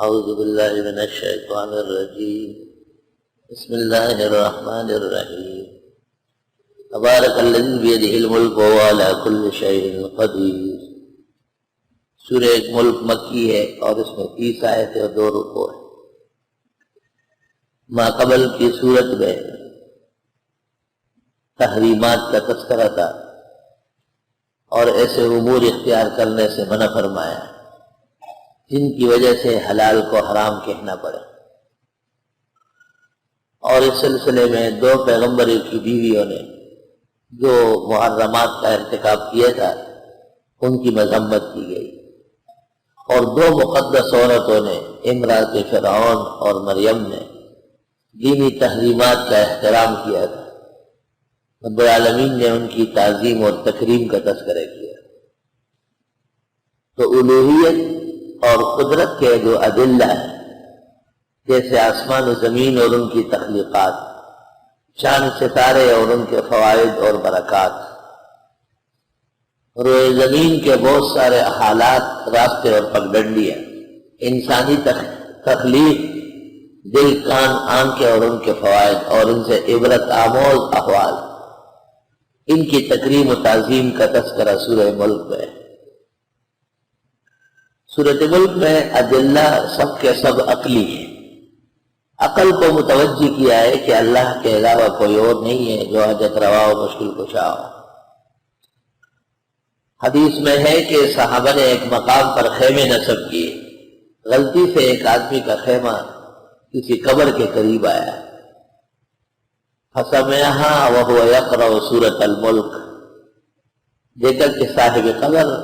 اعوذ باللہ من الشیطان الرجیم بسم اللہ الرحمن الرحیم تبارک الذی بیدہ الملک وہو علی کل شیء قدیر۔ سورہ ملک مکی ہے اور اس میں 30 آیتیں اور 2 رکوع ہیں۔ ما قبل کی صورت میں تحریمات کا تذکرہ تھا اور ایسے امور اختیار کرنے سے منع فرمایا جن کی وجہ سے حلال کو حرام کہنا پڑے، اور اس سلسلے میں 2 پیغمبر کی بیویوں نے جو محرمات کا ارتکاب کیا تھا ان کی مذمت کی گئی، اور 2 مقدس عورتوں نے امرأت فرعون اور مریم نے دینی تحریمات کا احترام کیا تھا۔ رب العالمین نے ان کی تعظیم اور تکریم کا تذکرہ کیا۔ تو الوہیت اور قدرت کے جو ادلہ ہیں جیسے آسمان و زمین اور ان کی تخلیقات، چاند ستارے اور ان کے فوائد اور برکات، روئے زمین کے بہت سارے حالات، راستے اور پگڈنڈیاں، انسانی تخلیق، دل، کان، آنکھیں اور ان کے فوائد اور ان سے عبرت آموز احوال، ان کی تکریم و تعظیم کا تذکرہ سورہ ملک میں ہے۔ سورۃ ملک میں ادلہ سب کے سب عقلی ہیں۔ عقل کو متوجہ کیا ہے کہ اللہ کے علاوہ کوئی اور نہیں ہے جو حاجت روا و مشکل کشا ہو۔ حدیث میں ہے کہ صحابہ نے ایک مقام پر خیمے نصب کیے، غلطی سے ایک آدمی کا خیمہ کسی قبر کے قریب آیا، فسمعها وهو يقرأ سورۃ الملک، دیکھا کہ صاحب قبر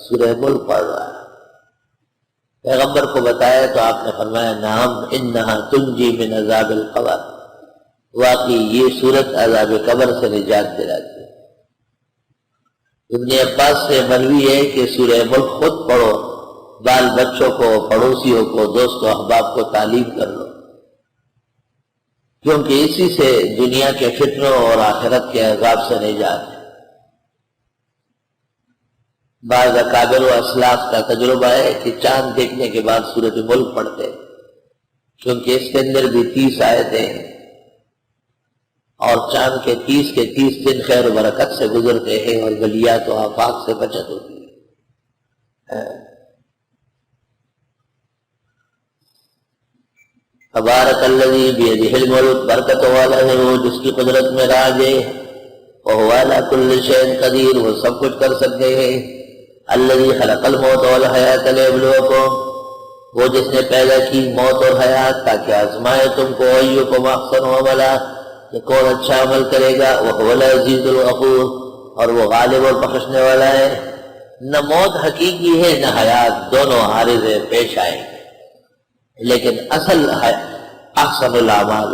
سورہ ملک پڑھ رہا ہے۔ پیغمبر کو بتایا تو آپ نے فرمایا نعم انہا تنجی من عذاب القبر، واقعی یہ سورت عذاب قبر سے نجات دلاتی ہے۔ ابن عباس سے مروی ہے کہ سورہ ملک خود پڑھو، بال بچوں کو، پڑوسیوں کو، دوست و احباب کو تعلیم کر لو، کیونکہ اسی سے دنیا کے فتنوں اور آخرت کے عذاب سے نجات ہے۔ بعض اکابر و اسلاف کا تجربہ ہے کہ چاند دیکھنے کے بعد سورۃ ملک پڑھتے، کیونکہ اس کے اندر بھی 30 آیتیں ہیں اور چاند کے 30 دن خیر و برکت سے گزرتے ہیں اور بلیات و آفات سے بچت ہوتی ہے۔ تبارک الذی بیدہ الملک، برکت والا ہے وہ جس کی قدرت میں راج ہے، وہو علی کل شیء قدیر، وہ سب کچھ کر سکتے ہیں۔ الذی خلق الموت والحیات لیبلوکم، وہ جس نے پیدا کی موت اور حیات تاکہ آزمائے تم کو، ایکم احسن عملا، کہ کون اچھا عمل کرے گا، وہو العزیز الغفور، اور وہ غالب اور بخشنے والا ہے۔ نہ موت حقیقی ہے نہ حیات، دونوں عارض پیش آئیں گے، لیکن اصل ہے احسن الاعمال۔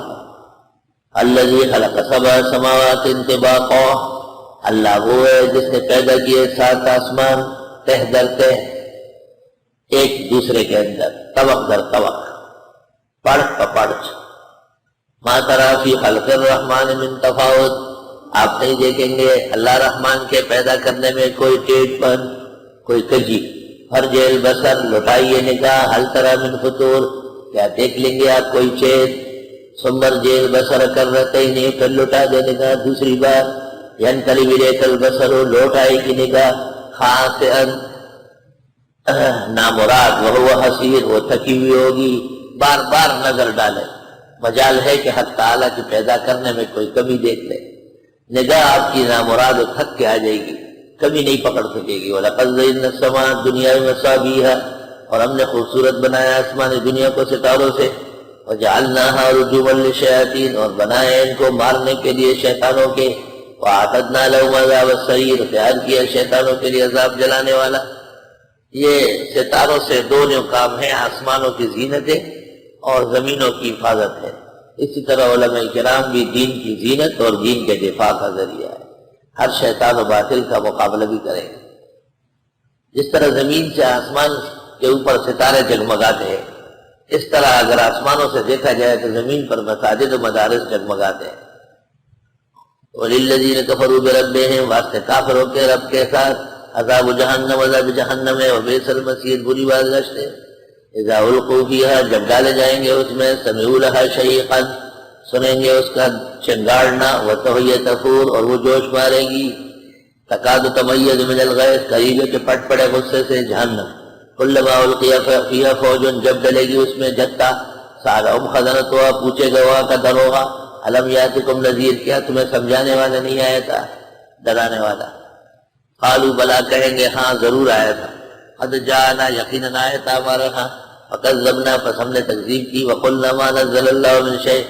الذی خلق 7 سماوات طباقا، اللہ وہ ہے جس نے پیدا کیے 7 آسمان تہ در تہ، ایک دوسرے کے اندر، طبق در طبق، پڑھ پڑھ۔ ما تری فی خلق الرحمن من تفاوت، آپ نہیں دیکھیں گے اللہ رحمان کے پیدا کرنے میں کوئی ٹیڑھ پن، کوئی کجی۔ فرج البصر، لوٹائیے نگاہ، هل تری من فطور، کیا دیکھ لیں گے آپ کوئی چیز؟ ثم ارجع البصر کرتین، پھر لوٹا دے نگاہ دوسری بار، ینقلب الیک البصر، لوٹ آئے گی نگاہ، خاسئا نامراد، وہو حسیر، وہ تھکی ہوئی ہوگی، بار بار نظر ڈالے۔ مجال ہے کہ حق تعالیٰ کی پیدا کرنے میں کوئی کمی دیکھ لے، نگاہ آپ کی نامراد و تھک کے آ جائے گی، کمی نہیں پکڑ سکے گی۔ وَلَقَدْ زَيَّنَّا السَّمَاءَ الدُّنْيَا بِمَصَابِيحَ، اور ہم نے خوبصورت بنایا آسمان دنیا کو ستاروں سے، وَجَعَلْنَاهَا رُجُومًا لِلشَّيَاطِينِ، اور بنائے ان کو مارنے کے لیے شیطانوں کے، وَأَعْتَدْنَا لَهُمْ عَذَابَ السَّعِيرِ، تیار کیا شیطانوں کے لیے عذاب جلانے والا۔ یہ ستاروں سے 2 کام ہیں، آسمانوں کی زینتیں اور زمینوں کی حفاظت ہے۔ اسی طرح علماء کرام بھی دین کی زینت اور دین کے دفاع کا ذریعہ ہے، ہر شیطان و باطل کا مقابلہ بھی کریں۔ جس طرح زمین سے آسمان کے اوپر ستارے جگمگاتے ہیں، اس طرح اگر آسمانوں سے دیکھا جائے تو زمین پر مساجد و مدارس جگمگاتے ہیں۔ وَلِلَّذِينَ كَفَرُوا بِرَبِّهِمْ، واسطے کافروں کے رب کے ساتھ، عذاب جہنم، عذاب جہنم ہے، وبئس المصیر، بری بازگشت ہے۔ اذا القوا فیہا جب ڈالے جائیں گے اس میں سمعوا لہا شہیقا سنیں گے اس کا چنگاڑنا وتہی تفور اور وہ جوش مارے گی تکاد تمیز من الغیظ قریب ہے کہ پٹ پڑے غصے سے جہنم کلما القی فیہا فوج جب ڈلے گی اس میں جتھا سألہم خزنتہا پوچھے گا وہاں کا دروغہ الم یاتکم نذیر کیا تمہیں سمجھانے والا نہیں آیا تھا ڈرانے والا قالوا بلا کہیں گے ہاں ضرور آیا تھا قد جاءنا یقیناً آیا تھا ہمارے ہاں فکذبنا پس ہم نے تکذیب کی وقلنا ما نزل اللہ من شیء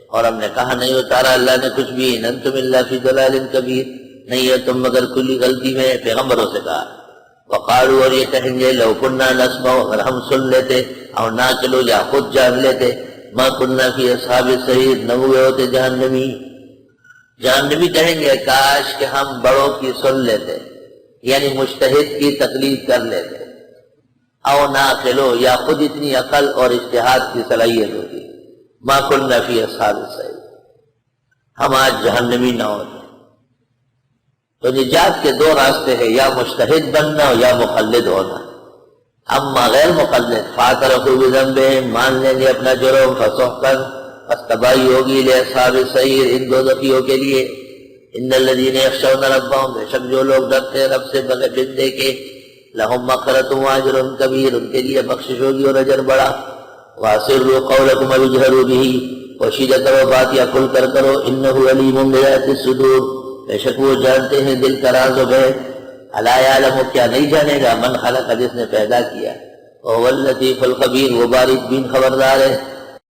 اور ہم نے کہا نہیں اتارا اللہ نے کچھ بھی ان انتم الا فی ضلال کبیر نہیں ہے تم مگر کلی غلطی میں پیغمبروں سے کہا وقالوا اور یہ کہیں گے لو کننا نسمع اگر ہم سن لیتے اور نہ چلو یا خود جان لیتے ما کننا فی اصحاب السعیر نہ ہوئے ہوتے جہنمی جہنمی کہیں گے کاش کہ ہم بڑوں کی سن لیتے یعنی مجتہد کی تقلید کر لیتے او نہ چلو یا خود اتنی عقل اور اجتہاد کی صلاحیت ہوتی ما کننا فی اصحاب السعیر ہم آج جہنمی نہ ہوتے تو نجات کے دو راستے ہیں یا مجتہد بننا یا مقلد ہونا اما غیر مقلد فاعترفوا بذنبہم مان لیں گے اپنا جرم فسحقا پس تباہی ہوگی لاصحاب السعیر ان دوزخیوں کے لیے ان الذین یخشون ربهم بے شک جو لوگ ڈرتے ہیں رب سے بغیر بندے کے لہم مغفرۃ واجر کبیر ان کے لیے بخشش ہوگی اور اجر بڑا واسروا قولکم او اجہروا بہ پوشیدہ کرو بات یا کھل کر کرو انہ علیم بذات الصدور بے شک وہ جانتے ہیں دل کا راز و بھید الا یعلم کیا نہیں جانے گا من خلق جس نے پیدا کیا وهو اللطیف الخبیر وہ باریک بین خبردار ہے